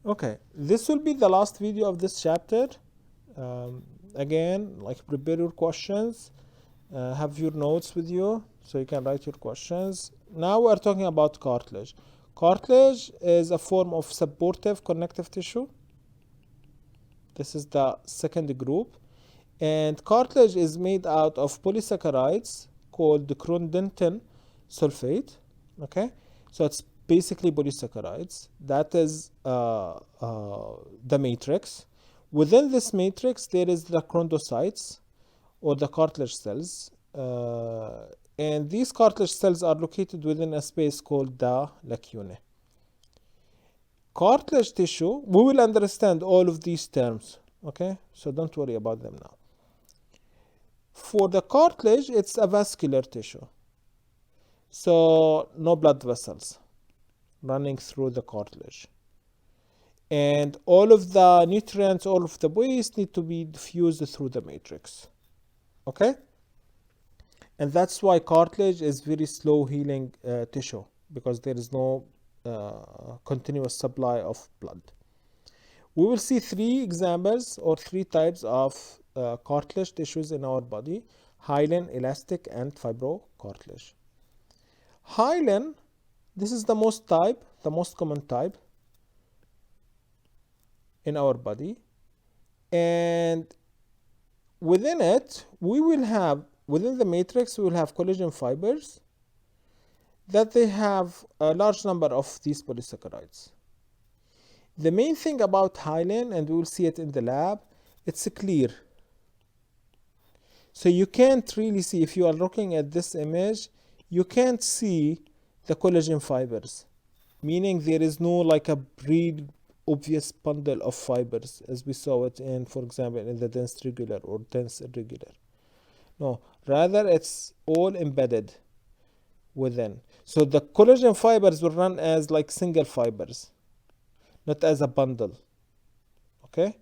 Okay, this will be the last video of this chapter. Again, like, prepare your questions, have your notes with you so you can write your questions. Now we're talking about cartilage. Cartilage is a form of supportive connective tissue. This is the second group. And cartilage is made out of polysaccharides called chronodentin sulfate. Okay, so it's basically polysaccharides. That is the matrix. Within this matrix, there is the chondrocytes or the cartilage cells. And these cartilage cells are located within a space called the lacunae. Cartilage tissue, we will understand all of these terms, okay? So don't worry about them now. For the cartilage, it's a vascular tissue. So no blood vessels running through the cartilage. And all of the nutrients, all of the waste need to be diffused through the matrix, okay? And that's why cartilage is very slow healing tissue, because there is no continuous supply of blood. We will see three examples or three types of cartilage tissues in our body: hyaline, elastic, and fibrocartilage. Hyaline, this is the most common type in our body, and within it, within the matrix, we will have collagen fibers that they have a large number of these polysaccharides. The main thing about hyaline, and we will see it in the lab, it's clear. So you can't really see, if you are looking at this image, you can't see the collagen fibers, meaning there is no like a real obvious bundle of fibers as we saw it in, for example, in the dense regular or dense irregular. No, rather it's all embedded within. So the collagen fibers will run as like single fibers, not as a bundle, okay?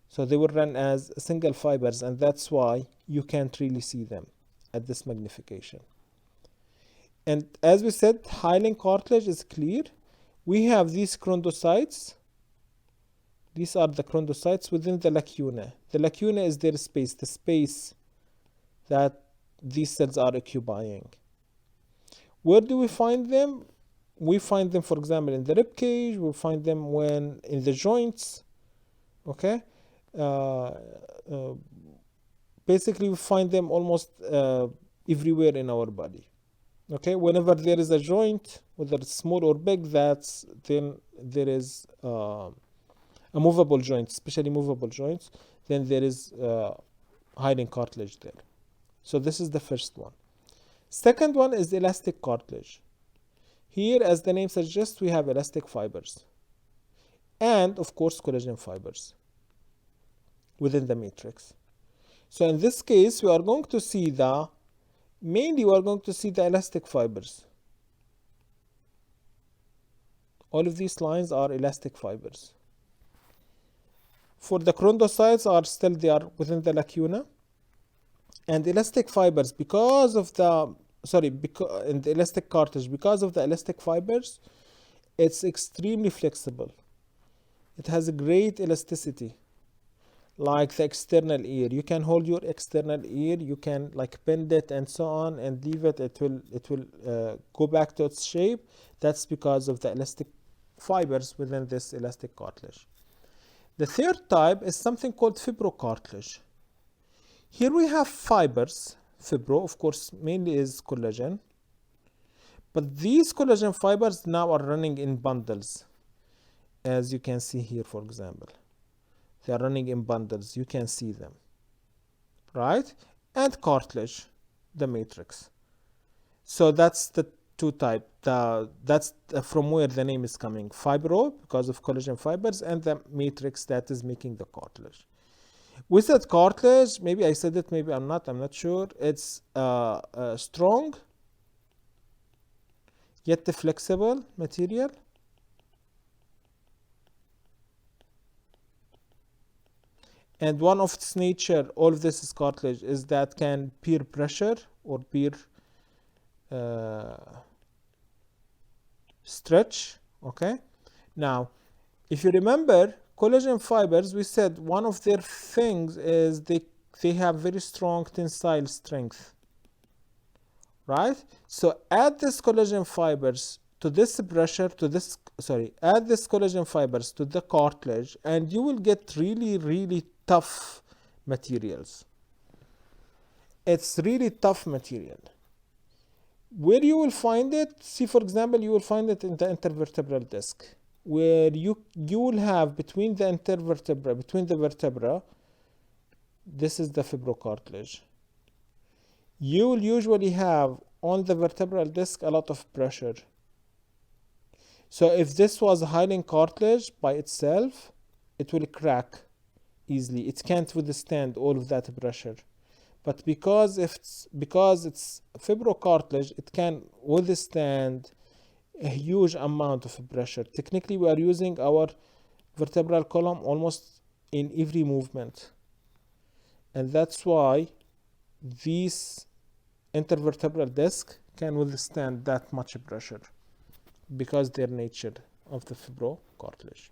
So they will run as single fibers, and that's why you can't really see them at this magnification. And as we said, hyaline cartilage is clear. We have these chondrocytes. These are the chondrocytes within the lacuna. The lacuna is their space, the space that these cells are occupying. Where do we find them? We find them, for example, in the rib cage. We find them when in the joints. Okay, basically we find them almost everywhere in our body. Okay, whenever there is a joint, whether it's small or big, then there is a movable joint, especially movable joints. Then there is hyaline cartilage there. So this is the first one. Second one is elastic cartilage. Here, as the name suggests, we have elastic fibers and, of course, collagen fibers within the matrix. So in this case, we are going to see the elastic fibers. All of these lines are elastic fibers. For the chondrocytes they are within the lacuna. And elastic fibers, in the elastic cartilage, because of the elastic fibers, it's extremely flexible. It has a great elasticity, like the external ear. You can hold your external ear, you can like bend it and so on, and leave it. It will go back to its shape. That's because of the elastic fibers within this elastic cartilage. The third type is something called fibrocartilage. Here we have fibers. Fibro, of course, mainly is collagen. But these collagen fibers now are running in bundles. As you can see here, for example. They are running in bundles. You can see them. Right? And cartilage, the matrix. So that's the two types. That's from where the name is coming. Fibro, because of collagen fibers, and the matrix that is making the cartilage. We said cartilage, maybe I said it, maybe I'm not sure. It's strong, yet flexible material. And one of its nature, all of this is cartilage, is that can bear pressure or bear stretch, okay? Now, If you remember, collagen fibers, we said one of their things is they have very strong tensile strength, right? So add this collagen fibers to this pressure, add this collagen fibers to the cartilage, and you will get really, really tough materials. It's really tough material. Where you will find it, see, for example, you will find it in the intervertebral disc, where you will have between the vertebra, this is the fibrocartilage. You will usually have on the vertebral disc a lot of pressure. So if this was hyaline cartilage by itself, it will crack easily. It can't withstand all of that pressure. But because it's fibrocartilage, it can withstand a huge amount of pressure. Technically, we are using our vertebral column almost in every movement. And that's why these intervertebral disc can withstand that much pressure, because their nature of the fibrocartilage.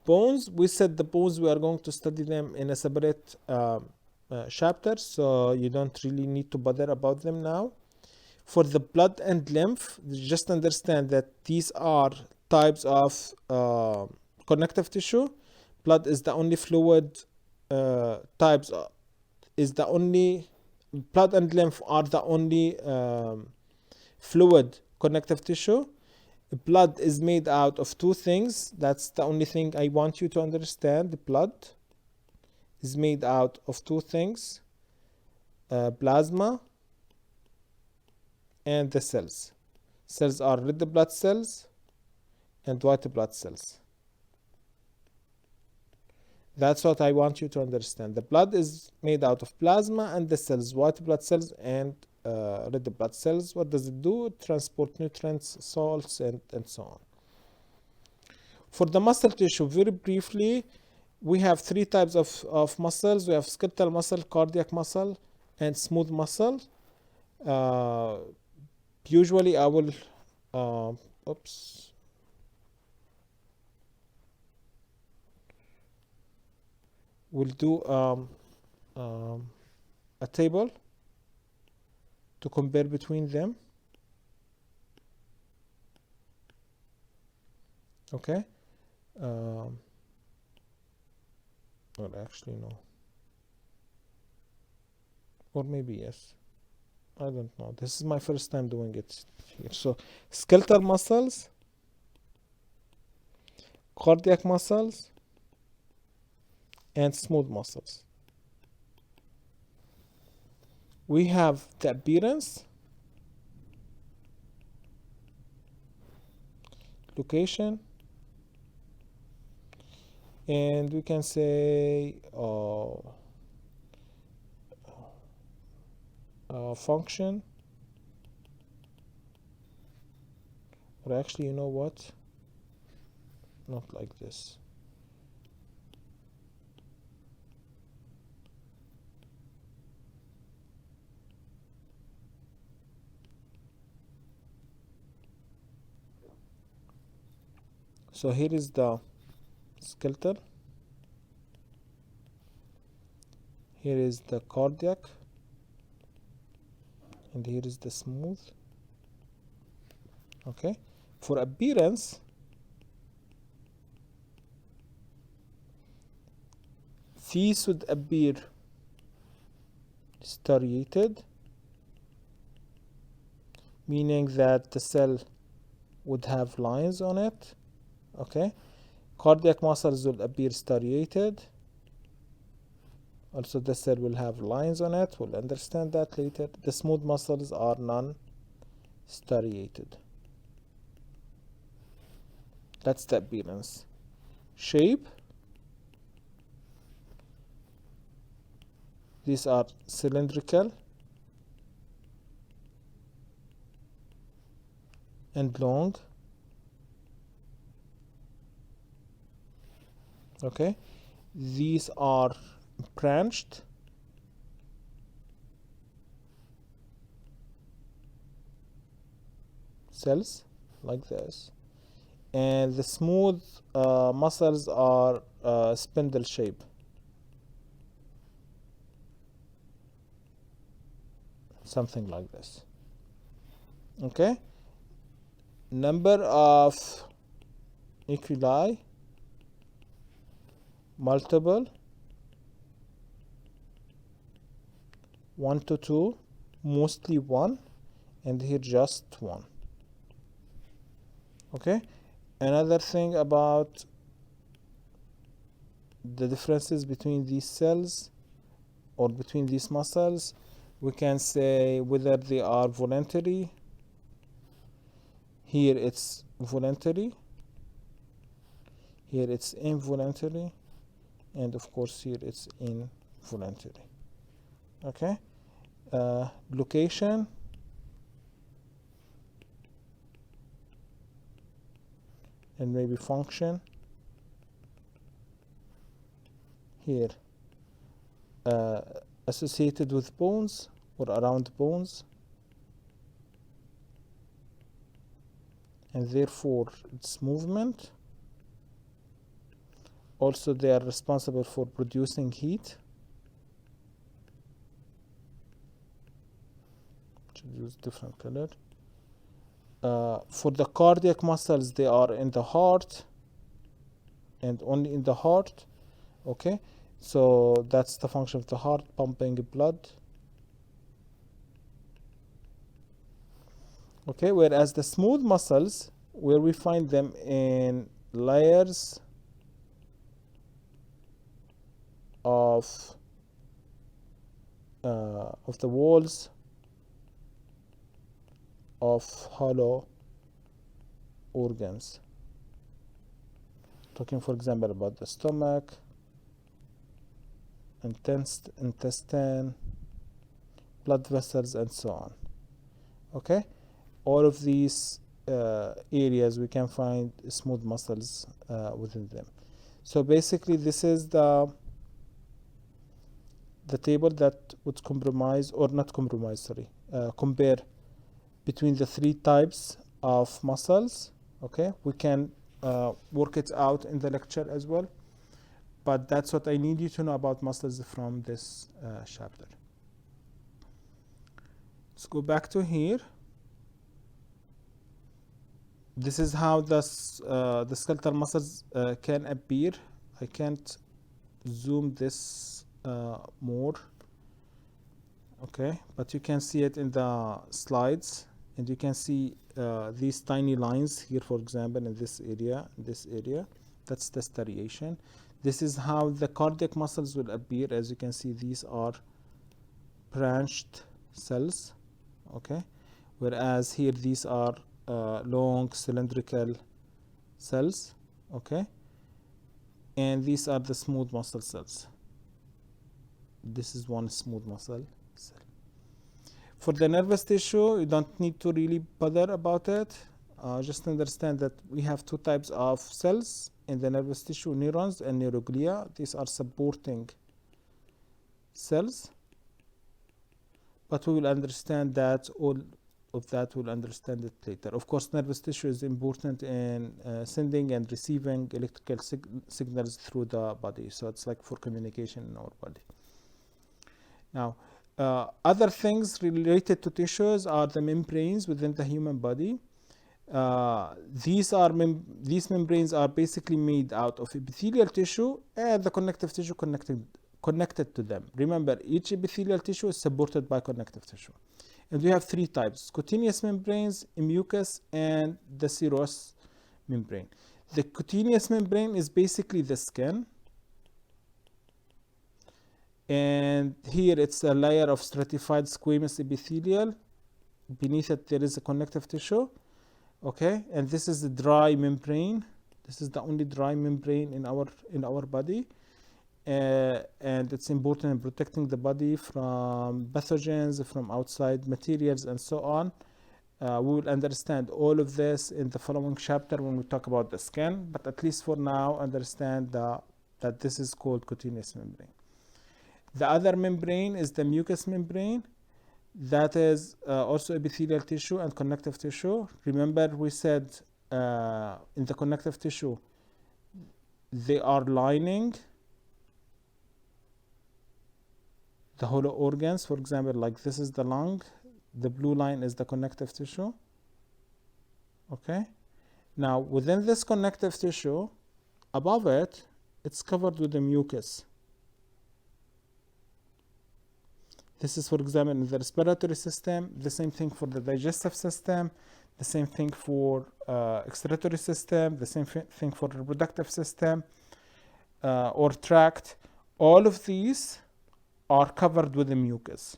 Bones, we said the bones, we are going to study them in a separate chapter, so you don't really need to bother about them now. For the blood and lymph, just understand that these are types of connective tissue. Blood is the only fluid blood and lymph are the only fluid connective tissue. Blood is made out of two things. That's the only thing I want you to understand. The blood is made out of two things, plasma and the cells. Cells are red blood cells and white blood cells. That's what I want you to understand. The blood is made out of plasma and the cells, white blood cells and red blood cells. What does it do? Transport nutrients, salts, and so on. For the muscle tissue, very briefly, we have three types of muscles. We have skeletal muscle, cardiac muscle, and smooth muscle. Usually I will, we'll do a table to compare between them. Okay. Or actually no. Or maybe yes. I don't know. This is my first time doing it here. So skeletal muscles, cardiac muscles, and smooth muscles. We have the appearance, location, and we can say function, or actually, you know what? Not like this. So here is the skeletal, here is the cardiac, and here is the smooth. Okay, for appearance, these would appear striated, meaning that the cell would have lines on it. Okay, cardiac muscles will appear striated. Also, the cell will have lines on it. We'll understand that later. The smooth muscles are non-striated. That's the appearance. Shape. These are cylindrical and long. Okay, these are branched cells like this, and the smooth muscles are spindle shape. Something like this. Okay. Number of nuclei, multiple, 1 to 2, mostly 1, and here just 1. Okay. Another thing about the differences between these cells or between these muscles, we can say whether they are voluntary. Here it's voluntary, here it's involuntary, and of course here it's involuntary. Okay. Location, and maybe function. Here associated with bones or around bones, and therefore its movement. Also they are responsible for producing heat. Should use different color. For the cardiac muscles, they are in the heart and only in the heart. Okay, so that's the function of the heart, pumping blood. Okay, whereas the smooth muscles, where we find them in layers of the walls of hollow organs. Talking, for example, about the stomach, intestine, blood vessels, and so on. Okay, all of these areas we can find smooth muscles within them. So basically, this is the table that would compromise, or not compromise, sorry, compare between the 3 types of muscles. Okay, we can work it out in the lecture as well, but that's what I need you to know about muscles from this chapter. Let's go back to here. This is how the skeletal muscles can appear. I can't zoom this more. Okay, but you can see it in the slides, and you can see these tiny lines here, for example, in this area, that's the striation. This is how the cardiac muscles will appear. As you can see, these are branched cells. Okay, whereas here these are long cylindrical cells. Okay, and these are the smooth muscle cells. This is one smooth muscle cell. For the nervous tissue, you don't need to really bother about it. Just understand that we have 2 types of cells in the nervous tissue, neurons and neuroglia. These are supporting cells, but we will understand that, all of that we'll understand it later. Of course, nervous tissue is important in sending and receiving electrical signals through the body, so it's like for communication in our body. Now, other things related to tissues are the membranes within the human body. These membranes are basically made out of epithelial tissue and the connective tissue connected to them. Remember, each epithelial tissue is supported by connective tissue. And we have 3 types: cutaneous membranes, mucous, and the serous membrane. The cutaneous membrane is basically the skin. And here it's a layer of stratified squamous epithelial. Beneath it there is a connective tissue. Okay, and this is the dry membrane. This is the only dry membrane in our body, and it's important in protecting the body from pathogens, from outside materials, and so on. We will understand all of this in the following chapter when we talk about the skin, but at least for now, understand that this is called cutaneous membrane. The other membrane is the mucous membrane. That is also epithelial tissue and connective tissue. Remember, we said in the connective tissue, they are lining the hollow organs. For example, like this is the lung, the blue line is the connective tissue. Okay, now within this connective tissue, above it, it's covered with the mucus. This is, for example, in the respiratory system, the same thing for the digestive system, the same thing for excretory system, the same thing for reproductive system or tract. All of these are covered with the mucus.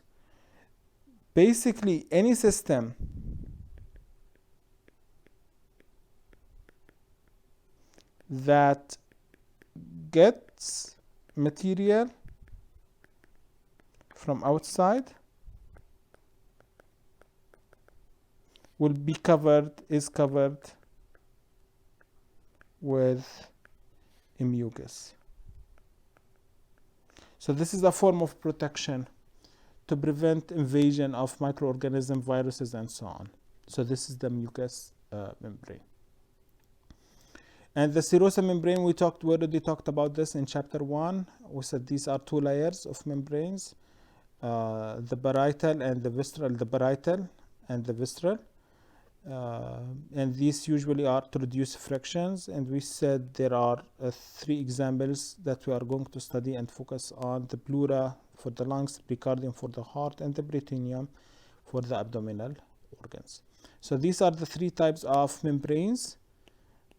Basically, any system that gets material from outside will be covered, is covered with a mucus. So this is a form of protection to prevent invasion of microorganisms, viruses, and so on. So this is the mucous membrane. And the serosal membrane, we already talked about this in chapter 1. We said these are two layers of membranes, the parietal and the visceral, the parietal and the visceral. And these usually are to reduce frictions. And we said there are 3 examples that we are going to study and focus on: the pleura for the lungs, pericardium for the heart, and the peritoneum for the abdominal organs. So these are the 3 types of membranes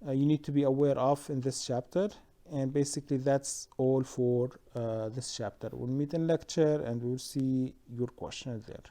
you need to be aware of in this chapter. And basically that's all for this chapter. We'll meet in lecture and we'll see your questions there.